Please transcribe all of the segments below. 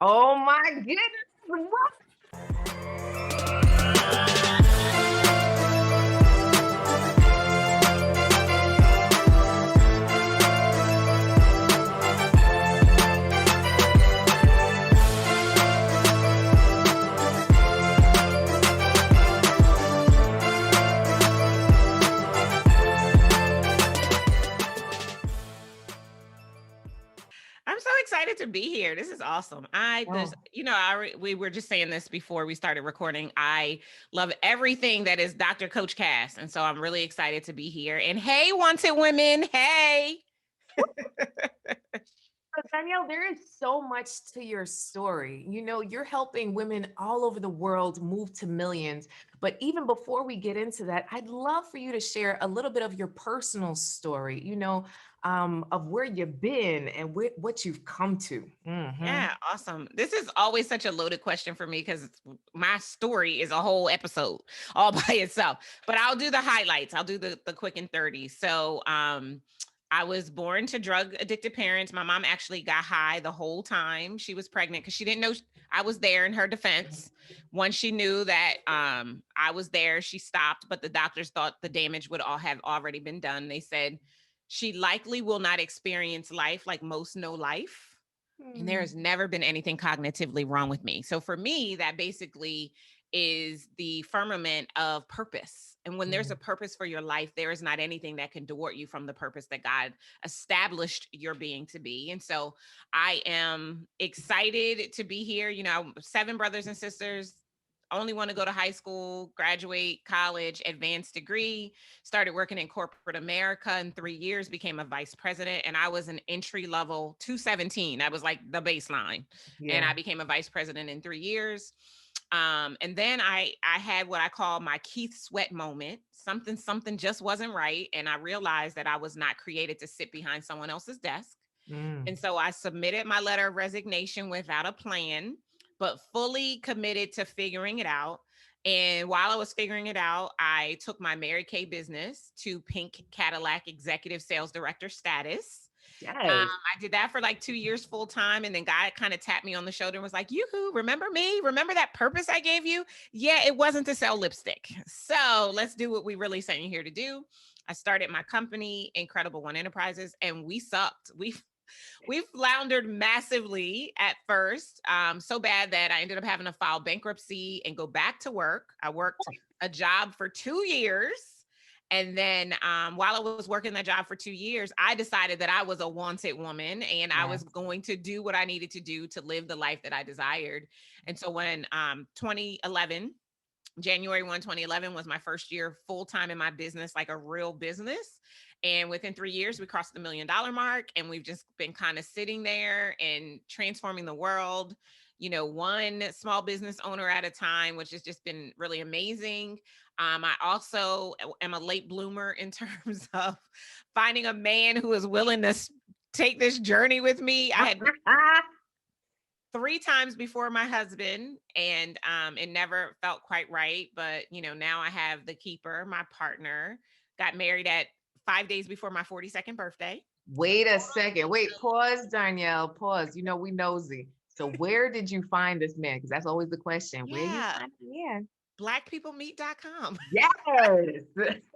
Oh my goodness. What? I'm so excited to be here. This is awesome. Oh, We were just saying this before we started recording. I love everything that is Dr. Coach Cass. And so I'm really excited to be here. And hey, wanted women, hey. so Danielle, there is so much to your story. You know, you're helping women all over the world move to millions. But even before we get into that, I'd love for you to share a little bit of your personal story, of where you've been and what you've come to. Yeah, awesome. This is always such a loaded question for me because my story is a whole episode all by itself. But I'll do the highlights. I'll do the quick and 30. So I was born to drug addicted parents. My mom actually got high the whole time she was pregnant because she didn't know I was there in her defense. Once she knew that I was there, she stopped, but the doctors thought the damage would all have already been done. They said she likely will not experience life like most know life, and there has never been anything cognitively wrong with me. So for me, that basically is the firmament of purpose. And when there's a purpose for your life, there is not anything that can thwart you from the purpose that God established your being to be. And so I am excited to be here. 7 brothers and sisters. Only want to go to high school, graduate, college, advanced degree, started working in corporate America in 3 years, became a vice president, and I was an entry level 217. I was like the baseline. And Yeah. I became a vice president in 3 years. And then I had what I call my Keith Sweat moment. Something just wasn't right. And I realized that I was not created to sit behind someone else's desk. And Mm. so I submitted my letter of resignation without a plan, but fully committed to figuring it out. And while I was figuring it out, I took my Mary Kay business to pink Cadillac executive sales director status. Yes. I did that for like 2 years full time. And then God kind of tapped me on the shoulder and was like, yoo-hoo, remember me? Remember that purpose I gave you? Yeah, it wasn't to sell lipstick. So let's do what we really sent you here to do. I started my company, Incredible One Enterprises, and we sucked. We floundered massively at first, so bad that I ended up having to file bankruptcy and go back to work. I worked a job for 2 years. And then while I was working that job for 2 years, I decided that I was a wanted woman and I was Yes. going to do what I needed to do to live the life that I desired. And so when 2011, January 1, 2011 was my first year full time in my business, like a real business. And within 3 years, we crossed the $1 million mark. And we've just been kind of sitting there and transforming the world, one small business owner at a time, which has just been really amazing. I also am a late bloomer in terms of finding a man who is willing to take this journey with me. I had 3 times before my husband, and it never felt quite right. But now I have the keeper, my partner. Got married at 5 days before my 42nd birthday. Wait a second. Wait, pause, Darnyelle. Pause. You know, we nosy. So where did you find this man? Because that's always the question. Where you Yeah, find him? Yeah. blackpeoplemeet.com. Yes.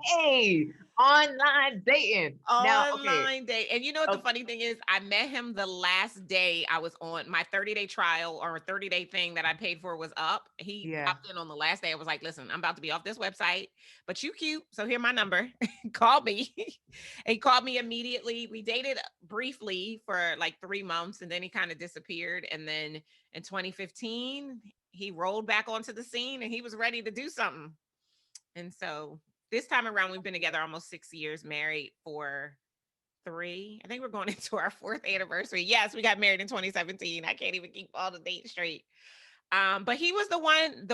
Hey, online dating. Now, okay. Online date. And you know what the Okay. funny thing is? I met him the last day I was on my 30-day trial, or a 30-day thing that I paid for was up. He Yeah. popped in on the last day. I was like, listen, I'm about to be off this website, but you cute. So here my number. Call me. He called me immediately. We dated briefly for like 3 months and then he kind of disappeared. And then in 2015, he rolled back onto the scene and he was ready to do something. And so this time around, we've been together almost 6 years, married for 3. I think we're going into our 4th anniversary. Yes, we got married in 2017. I can't even keep all the dates straight. But he was the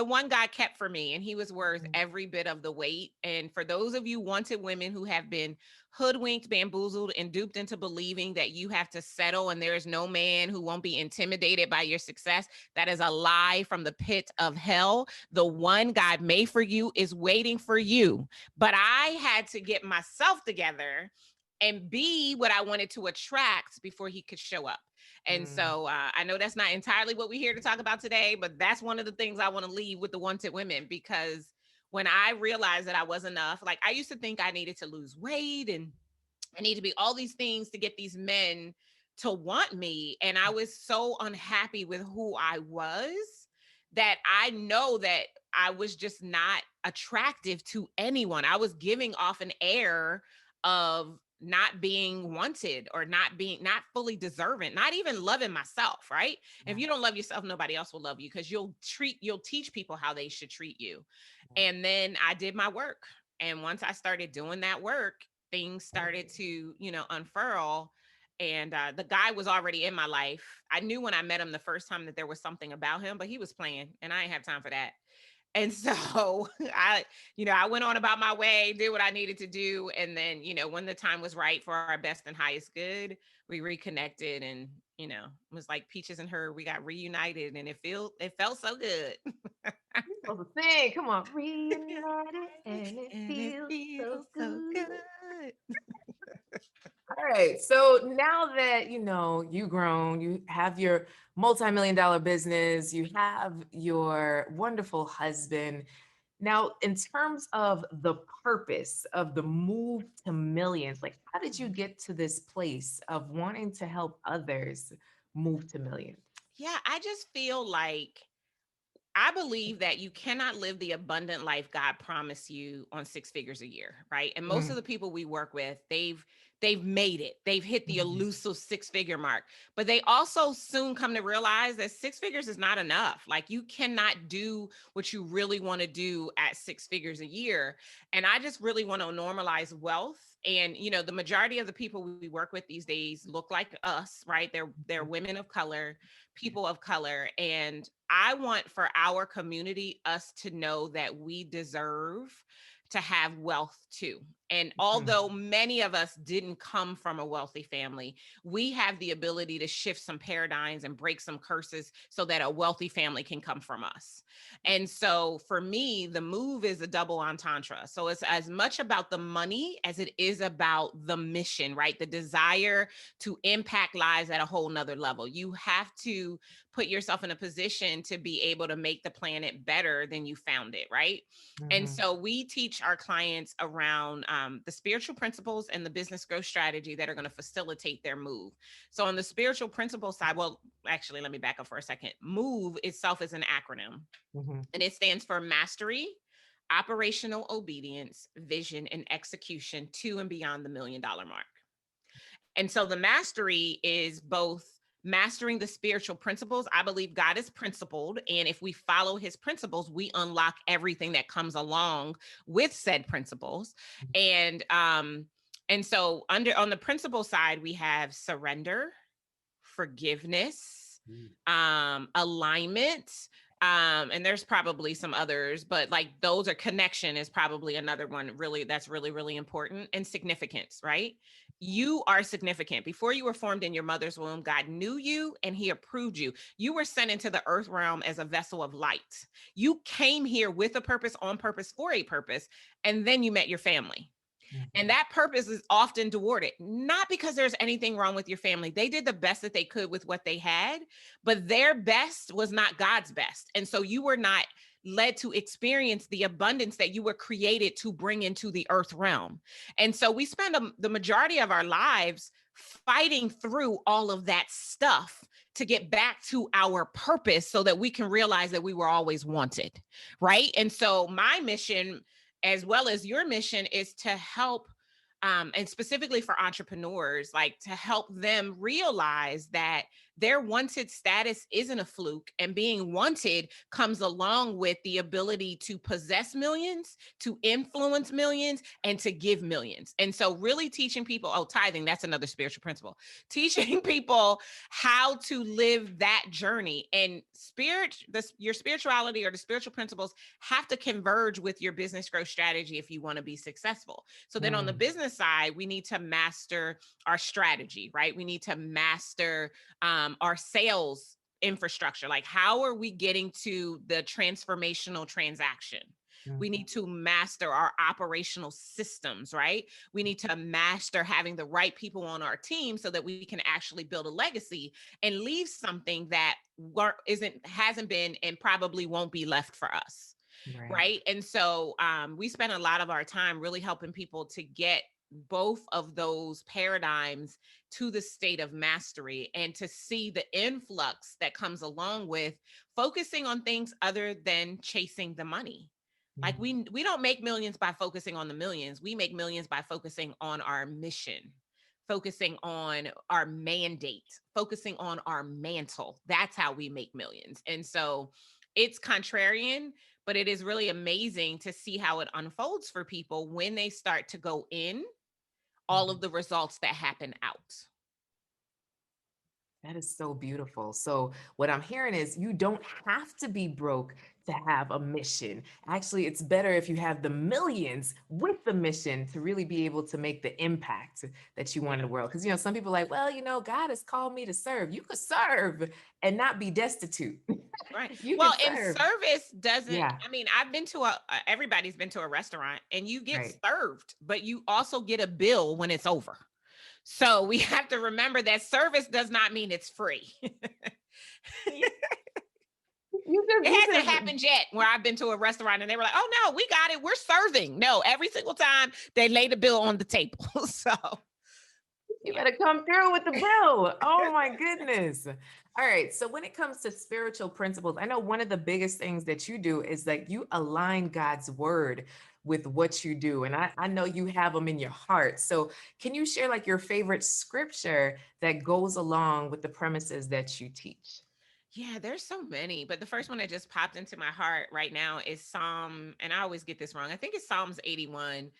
one God kept for me, and he was worth every bit of the wait. And for those of you wanted women who have been hoodwinked, bamboozled, and duped into believing that you have to settle and there is no man who won't be intimidated by your success, that is a lie from the pit of hell. The one God made for you is waiting for you. But I had to get myself together and be what I wanted to attract before he could show up. And Mm. so I know that's not entirely what we're here to talk about today, but that's one of the things I want to leave with the wanted women, because when I realized that I was enough, like I used to think I needed to lose weight and I need to be all these things to get these men to want me. And I was so unhappy with who I was that I know that I was just not attractive to anyone. I was giving off an air of not being wanted or not fully deserving, not even loving myself, right? Yeah. If you don't love yourself, nobody else will love you, because you'll teach people how they should treat you. Yeah. And then I did my work. And once I started doing that work, things started to, unfurl. And the guy was already in my life. I knew when I met him the first time that there was something about him, but he was playing and I didn't have time for that. And so I went on about my way, did what I needed to do. And then, when the time was right for our best and highest good, we reconnected and, it was like peaches and her, we got reunited and it felt so good. You're supposed to sing. Come on. Reunited and it And it feels so feels so good. good. All right. So now that you've grown, you have your multi-million dollar business, you have your wonderful husband. Now, in terms of the purpose of the move to millions, like how did you get to this place of wanting to help others move to millions? Yeah, I just feel like I believe that you cannot live the abundant life God promised you on six figures a year, right? And most of Mm, the people we work with, they've made it. They've hit the mhm, elusive six-figure mark. But they also soon come to realize that six figures is not enough. Like you cannot do what you really want to do at six figures a year. And I just really want to normalize wealth. And the majority of the people we work with these days look like us, right? They're women of color, people of color, and I want for our community, us to know that we deserve to have wealth too. And mhm, although many of us didn't come from a wealthy family, we have the ability to shift some paradigms and break some curses so that a wealthy family can come from us. And so for me, the move is a double entendre. So it's as much about the money as it is about the mission, right? The desire to impact lives at a whole nother level. You have to put yourself in a position to be able to make the planet better than you found it, right? And mhm, so we teach our clients around the spiritual principles and the business growth strategy that are going to facilitate their move. So on the spiritual principle side, well, actually, let me back up for a second. MOVE itself is an acronym, mhm, and it stands for mastery, operational obedience, vision, and execution to and beyond the $1 million mark. And so the mastery is both mastering the spiritual principles. I believe God is principled. And if we follow his principles, we unlock everything that comes along with said principles. And so on the principle side, we have surrender, forgiveness, mhm, alignment. And there's probably some others, but like those are connection is probably another one really that's really, really important, and significance, right? You are significant. Before you were formed in your mother's womb, God knew you and he approved you. You were sent into the earth realm as a vessel of light. You came here with a purpose, on purpose, for a purpose, and then you met your family. And mhm, that purpose is often thwarted, not because there's anything wrong with your family. They did the best that they could with what they had, but their best was not God's best. And so you were not led to experience the abundance that you were created to bring into the earth realm. And so we spend the majority of our lives fighting through all of that stuff to get back to our purpose so that we can realize that we were always wanted. Right. And so my mission, as well as your mission, is to help and specifically for entrepreneurs, like to help them realize that their wanted status isn't a fluke, and being wanted comes along with the ability to possess millions, to influence millions, and to give millions. And so really teaching people, tithing, that's another spiritual principle, teaching people how to live that journey. And your spirituality or the spiritual principles have to converge with your business growth strategy if you want to be successful. So then on the mhm, business side, we need to master our strategy, right? We need to master our sales infrastructure. Like, how are we getting to the transformational transaction? We Mhm. need to master our operational systems, right? We need to master having the right people on our team so that we can actually build a legacy and leave something that hasn't been and probably won't be left for us. Right. Right. And so we spend a lot of our time really helping people to get both of those paradigms to the state of mastery and to see the influx that comes along with focusing on things other than chasing the money. Like Mhm. we don't make millions by focusing on the millions. We make millions by focusing on our mission, focusing on our mandate, focusing on our mantle. That's how we make millions. And so it's contrarian, but it is really amazing to see how it unfolds for people when they start to go in, all Mhm. of the results that happen out. That is so beautiful. So, what I'm hearing is you don't have to be broke to have a mission. Actually, it's better if you have the millions with the mission to really be able to make the impact that you want in Yeah. the world. Because, some people are like, well, God has called me to serve. You could serve and not be destitute. Right. You Well, could and serve. service doesn't, Yeah, I mean, I've been to everybody's been to a restaurant and you get right. served, but you also get a bill when it's over. So we have to remember that service does not mean it's free. It You hasn't just happened yet where I've been to a restaurant and they were like, oh no, we got it. We're serving. No, every single time they lay the bill on the table. So, You yeah. better come through with the bill. Oh my goodness. All right. So when it comes to spiritual principles, I know one of the biggest things that you do is that you align God's word with what you do. And I know you have them in your heart. So can you share like your favorite scripture that goes along with the premises that you teach? Yeah, there's so many, but the first one that just popped into my heart right now is Psalm, and I always get this wrong. I think it's Psalms 81.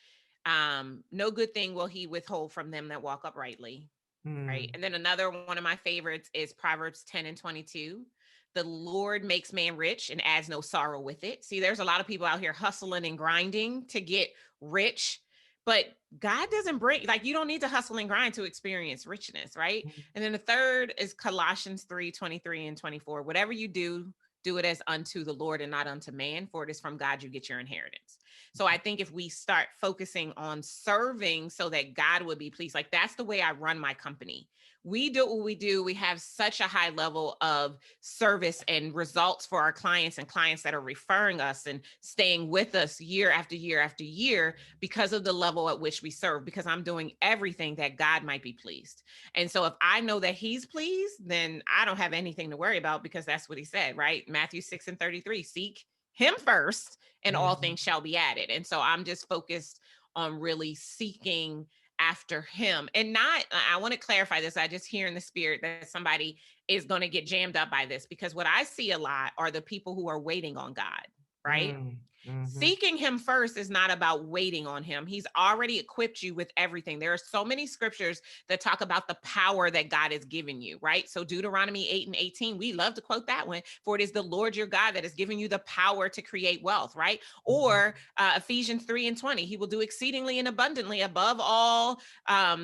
No good thing will he withhold from them that walk uprightly. Right. Hmm. And then another one of my favorites is Proverbs 10 and 22. The Lord makes man rich and adds no sorrow with it. See, there's a lot of people out here hustling and grinding to get rich, but God doesn't bring, like, you don't need to hustle and grind to experience richness. Right. And then the third is Colossians 3:23 and 24. Whatever you do, do it as unto the Lord and not unto man, for it is from God you get your inheritance. So I think if we start focusing on serving so that God would be pleased, like that's the way I run my company. We do what we do. We have such a high level of service and results for our clients and clients that are referring us and staying with us year after year after year because of the level at which we serve, because I'm doing everything that God might be pleased. And so if I know that he's pleased, then I don't have anything to worry about because that's what he said, right? Matthew 6 and 33, seek him first and all Mhm. things shall be added. And so I'm just focused on really seeking after him and not, I want to clarify this. I just hear in the spirit that somebody is going to get jammed up by this because what I see a lot are the people who are waiting on God, right? Mm, mhm, Seeking him first is not about waiting on him. He's already equipped you with everything. There are so many scriptures that talk about the power that God has given you, right? So Deuteronomy 8 and 18, we love to quote that one, for it is the Lord your God that has given you the power to create wealth, right? mhm, Or Ephesians 3 and 20, he will do exceedingly and abundantly above all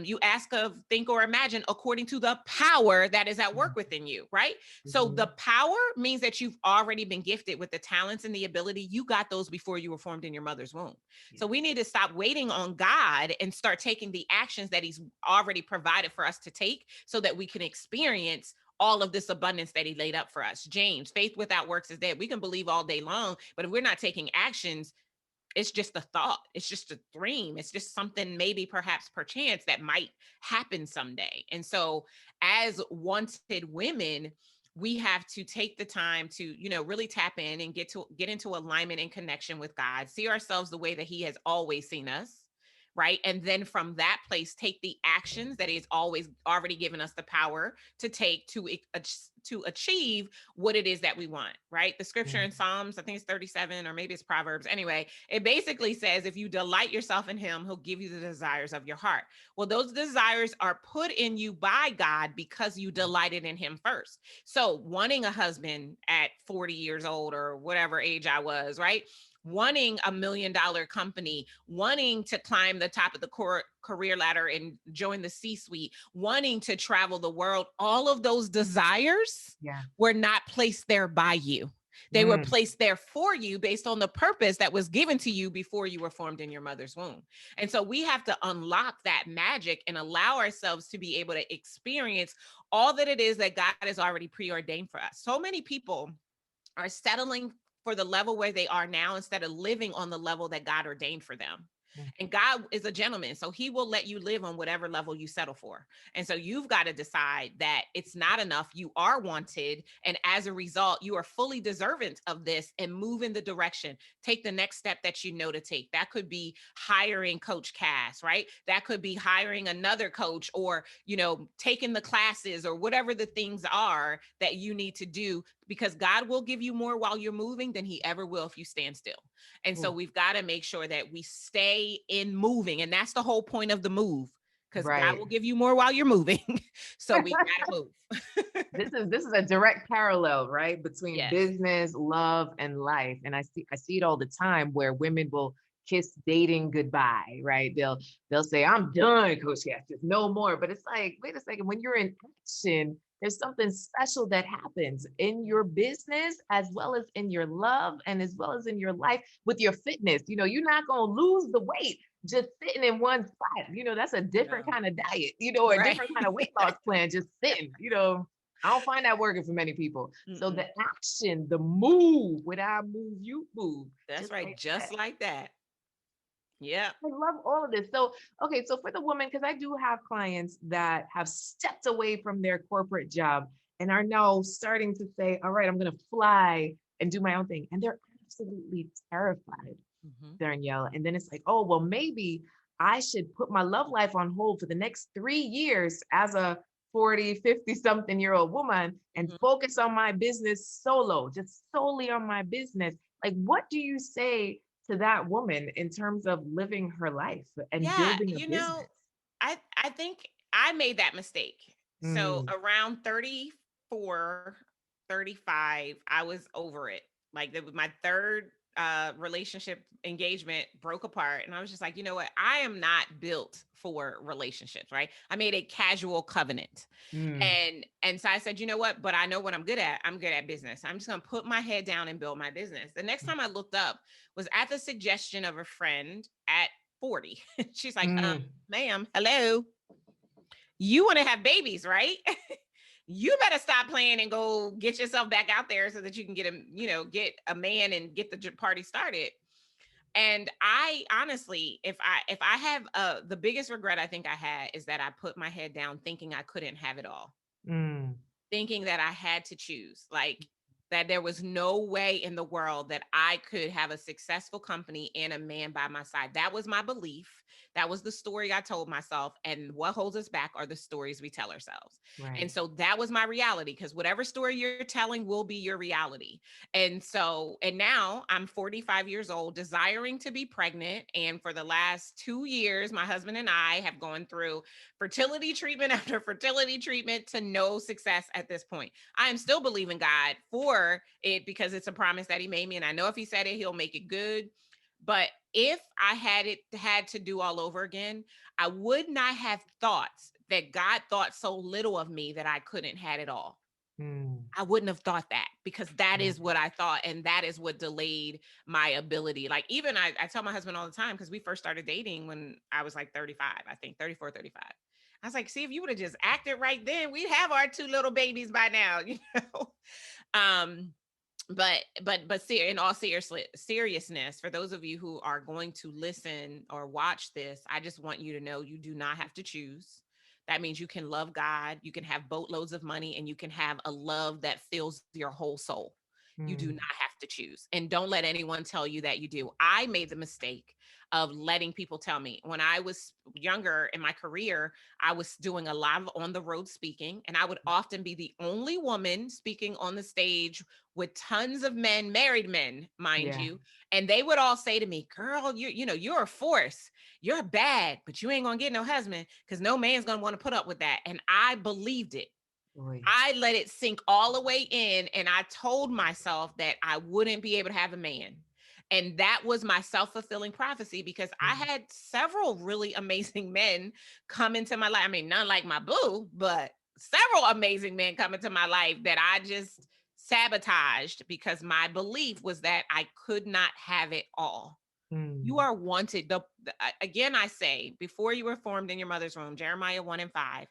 you ask of, think, or imagine according to the power that is at work within you, right? So the mhm, power means that you've already been gifted with the talents and the ability. You got those before you were formed in your mother's womb. yeah, So we need to stop waiting on God and start taking the actions that he's already provided for us to take so that we can experience all of this abundance that he laid up for us. James, faith without works is dead. We can believe all day long, but if we're not taking actions, it's just a thought. It's just a dream. It's just something maybe perhaps perchance that might happen someday. And so as wanted women, we have to take the time to, really tap in and get into alignment and connection with God, see ourselves the way that he has always seen us. Right. And then from that place, take the actions that he's always already given us the power to take to achieve what it is that we want. Right. The scripture mm, in Psalms, I think it's 37 or maybe it's Proverbs. Anyway, it basically says if you delight yourself in him, he'll give you the desires of your heart. Well, those desires are put in you by God because you delighted in him first. So wanting a husband at 40 years old or whatever age I was, right? Wanting $1 million company, wanting to climb the top of the career ladder and join the C-suite, wanting to travel the world, all of those desires yeah, were not placed there by you. They were Mm, placed there for you based on the purpose that was given to you before you were formed in your mother's womb. And so we have to unlock that magic and allow ourselves to be able to experience all that it is that God has already preordained for us. So many people are settling for the level where they are now instead of living on the level that God ordained for them. mm. And God is a gentleman, so he will let you live on whatever level you settle for. And so you've got to decide that it's not enough. You are wanted. And as a result, you are fully deserving of this and move in the direction. Take the next step that you know to take. That could be hiring Coach Cass, right? That could be hiring another coach or, taking the classes or whatever the things are that you need to do, because God will give you more while you're moving than he ever will if you stand still. And so Ooh, we've got to make sure that we stay in moving. And that's the whole point of the move, because God right. will give you more while you're moving. So we got to move. This is a direct parallel, right, between Yes. business, love, and life. And I see it all the time where women will kiss dating goodbye, right? They'll say, "I'm done, Coach Cass, just no more." But it's like, wait a second, when you're in action, there's something special that happens in your business as well as in your love and as well as in your life with your fitness. You're not gonna lose the weight just sitting in one spot. That's a different No. kind of diet, a Right. different kind of weight loss plan, just sitting. I don't find that working for many people. So the Mm-mm. action, the move, when I move, you move, That's just right. like Just that. like that. Yeah. I love all of this. So, okay, so for the woman, because I do have clients that have stepped away from their corporate job and are now starting to say, all right, I'm going to fly and do my own thing. And they're absolutely terrified, Hmm. Darnyelle. And then it's like, oh, well, maybe I should put my love life on hold for the next 3 years as a 40, 50 something year old woman and Hmm. focus on my business solo, just solely on my business. Like, what do you say to that woman in terms of living her life and Yeah. building a business? I think I made that mistake. So Mm, around 34, 35, I was over it. Like that was my third relationship engagement broke apart, and I was just like, you know what? I am not built for relationships, right? I made a casual covenant. mm, And so I said, you know what? But I know what I'm good at. I'm good at business. I'm just gonna put my head down and build my business. The next time I looked up was at the suggestion of a friend at 40. She's like, mm, ma'am, hello. You want to have babies, right? You better stop playing and go get yourself back out there so that you can get a man and get the party started. And I honestly, if I have the biggest regret I think I had is that I put my head down thinking I couldn't have it all, mm, thinking that I had to choose, like that there was no way in the world that I could have a successful company and a man by my side. That was my belief. That was the story I told myself. And what holds us back are the stories we tell ourselves. And right. so that was my reality, because whatever story you're telling will be your reality. And now I'm 45 years old, desiring to be pregnant. And for the last 2 years, my husband and I have gone through fertility treatment after fertility treatment to no success at this point. I am still believing God for it because it's a promise that he made me. And I know if he said it, he'll make it good. But if I had to do all over again, I would not have thought that God thought so little of me that I couldn't had it all. Mm, I wouldn't have thought that, because that right. is what I thought. And that is what delayed my ability. Like, even I tell my husband all the time, because we first started dating when I was like 35, I think 34, 35. I was like, see, if you would have just acted right then, we'd have our two little babies by now, know? Um, in all seriousness, for those of you who are going to listen or watch this, I just want you to know you do not have to choose. That means you can love God, you can have boatloads of money, and you can have a love that fills your whole soul. You do not Mm, have to choose. And don't let anyone tell you that you do. I made the mistake of letting people tell me. When I was younger in my career, I was doing a lot of on the road speaking, and I would often be the only woman speaking on the stage with tons of men, married men, mind yeah. you. And they would all say to me, girl, you're a force. You're bad, but you ain't gonna get no husband, because no man's gonna want to put up with that. And I believed it. Boy. I let it sink all the way in, and I told myself that I wouldn't be able to have a man. And that was my self-fulfilling prophecy, because I Mm, had several really amazing men come into my life. I mean, none like my boo, but several amazing men come into my life that I just sabotaged because my belief was that I could not have it all. You Mm. are wanted. Again, I say, before you were formed in your mother's womb, Jeremiah 1:5,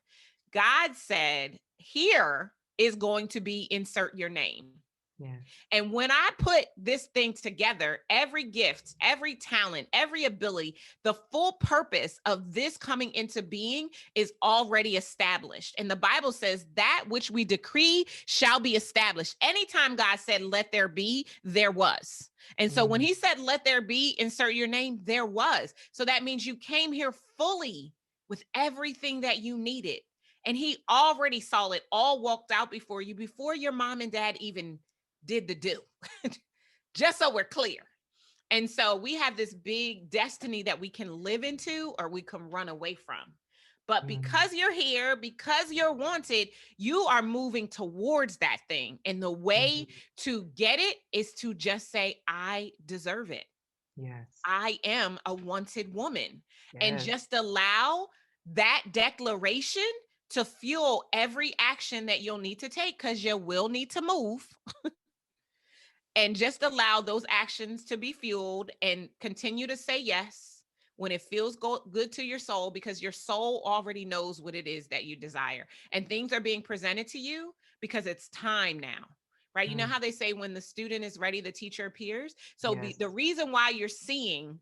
God said, here is going to be insert your name. Yes. And when I put this thing together, every gift, every talent, every ability, the full purpose of this coming into being is already established. And the Bible says that which we decree shall be established. Anytime God said, let there be, there was. And so when Mm. he said, let there be, insert your name, there was. So that means you came here fully with everything that you needed. And he already saw it all walked out before you, before your mom and dad even did the do. Just so we're clear. And so we have this big destiny that we can live into or we can run away from. But Mm. because you're here, because you're wanted, you are moving towards that thing. And the way Mhm. to get it is to just say, I deserve it. Yes. I am a wanted woman. And Yes. just allow that declaration to fuel every action that you'll need to take, because you will need to move, and just allow those actions to be fueled and continue to say yes when it feels good to your soul, because your soul already knows what it is that you desire, and things are being presented to you because it's time now, right? You know Mm. how they say when the student is ready, the teacher appears. So Yes. the reason why you're seeing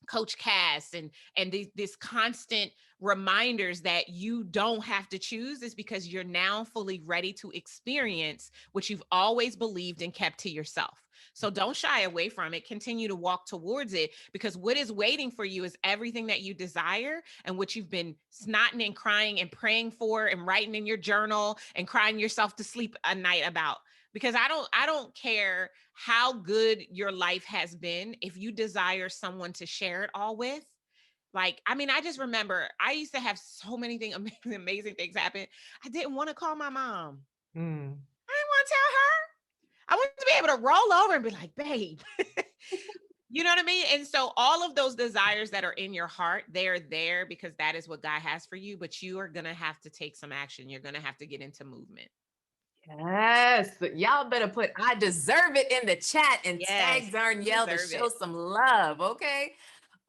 Coach Cass and this constant reminders that you don't have to choose is because you're now fully ready to experience what you've always believed and kept to yourself. So don't shy away from it. Continue to walk towards it, because what is waiting for you is everything that you desire and what you've been snotting and crying and praying for and writing in your journal and crying yourself to sleep a night about. Because I don't care how good your life has been, if you desire someone to share it all with. Like, I mean, I just remember I used to have so many things, amazing things happen. I didn't want to call my mom. Mm. I didn't want to tell her. I wanted to be able to roll over and be like, babe. You know what I mean? And so all of those desires that are in your heart, they're there because that is what God has for you. But you are going to have to take some action. You're going to have to get into movement. Yes. Y'all better put I deserve it in the chat and Yes, tag you Darnyelle to deserve show it. some love. Okay.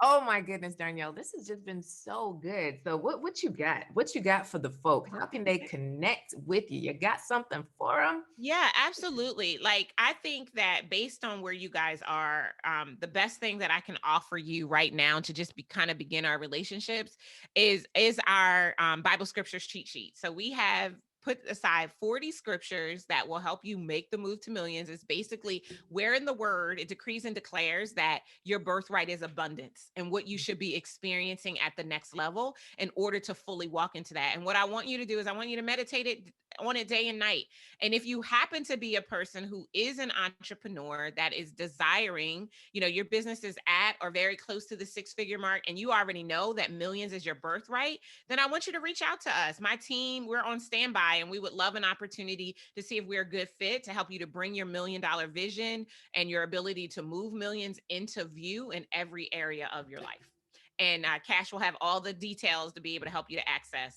Oh my goodness, Darnyelle, this has just been so good. So what you got? What you got for the folk? How can they connect with you? You got something for them? Yeah, absolutely. Like, I think that based on where you guys are, the best thing that I can offer you right now to just be kind of begin our relationships is our Bible scriptures cheat sheet. So we have put aside 40 scriptures that will help you make the move to millions. It's basically where in the word it decrees and declares that your birthright is abundance and what you should be experiencing at the next level in order to fully walk into that. And what I want you to do is I want you to meditate it on it day and night. And if you happen to be a person who is an entrepreneur that is desiring, your business is at or very close to the six-figure mark, and you already know that millions is your birthright, then I want you to reach out to us. My team, we're on standby, and we would love an opportunity to see if we're a good fit to help you to bring your $1 million vision and your ability to move millions into view in every area of your life. And Cash will have all the details to be able to help you to access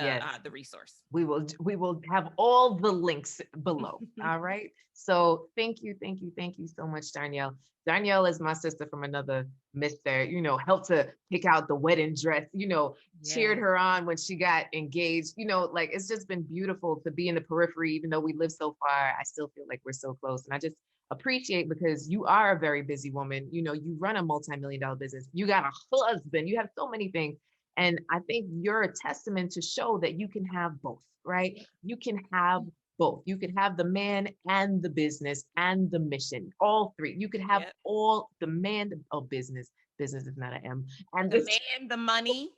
Yes. the resource. We will have all the links below. All right. So thank you so much, Darnyelle. Darnyelle is my sister from another mister, helped to pick out the wedding dress, cheered Yeah. her on when she got engaged. Like it's just been beautiful to be in the periphery, even though we live so far. I still feel like we're so close. And I just appreciate because you are a very busy woman. You run a multi-million-dollar business. You got a husband, you have so many things. And I think you're a testament to show that you can have both, right? You can have both. You can have the man and the business and the mission, all three. You could have Yep. all the man of business. Business is not an M. And The this, man, the money,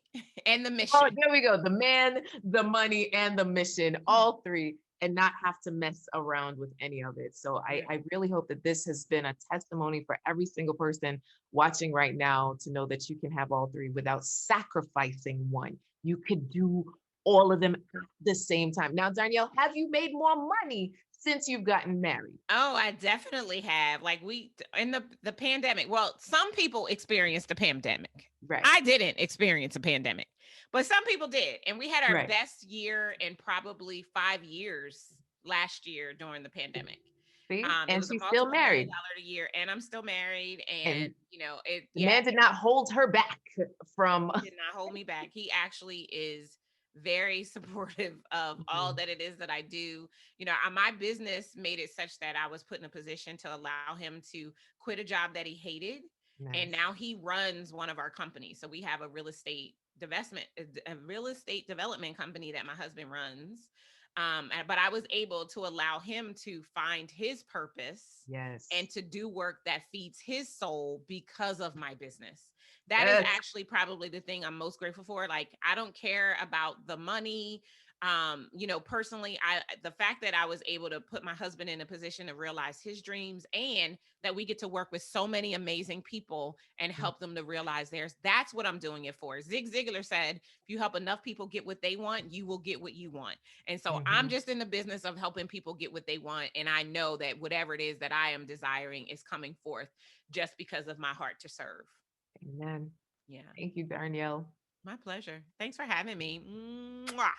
and the oh, mission. there we go. The man, the money, and the mission, all three, and not have to mess around with any of it. So I, Yeah. I really hope that this has been a testimony for every single person watching right now to know that you can have all three without sacrificing one. You could do all of them at the same time. Now, Darnyelle, have you made more money since you've gotten married? Oh, I definitely have. Like we in the pandemic. Well, some people experienced the pandemic. Right, I didn't experience a pandemic, but some people did. And we had our right. best year in probably 5 years last year during the pandemic. See, It and was a she's still multiple-million married, dollar a year, and I'm still married. And and the yeah, man did not hold her back from. did not hold me back. He actually is very supportive of all Mhm. that it is that I do. My business made it such that I was put in a position to allow him to quit a job that he hated. And Nice. now he runs one of our companies. So we have a real estate development company that my husband runs. But I was able to allow him to find his purpose Yes. and to do work that feeds his soul because of my business. That is Yes. actually probably the thing I'm most grateful for. Like, I don't care about the money. Personally, the fact that I was able to put my husband in a position to realize his dreams, and that we get to work with so many amazing people and help them to realize theirs. That's what I'm doing it for. Zig Ziglar said, if you help enough people get what they want, you will get what you want. And so I'm Mhm. just in the business of helping people get what they want. And I know that whatever it is that I am desiring is coming forth just because of my heart to serve. Amen. Yeah. Thank you, Darnyelle. My pleasure. Thanks for having me. Mwah.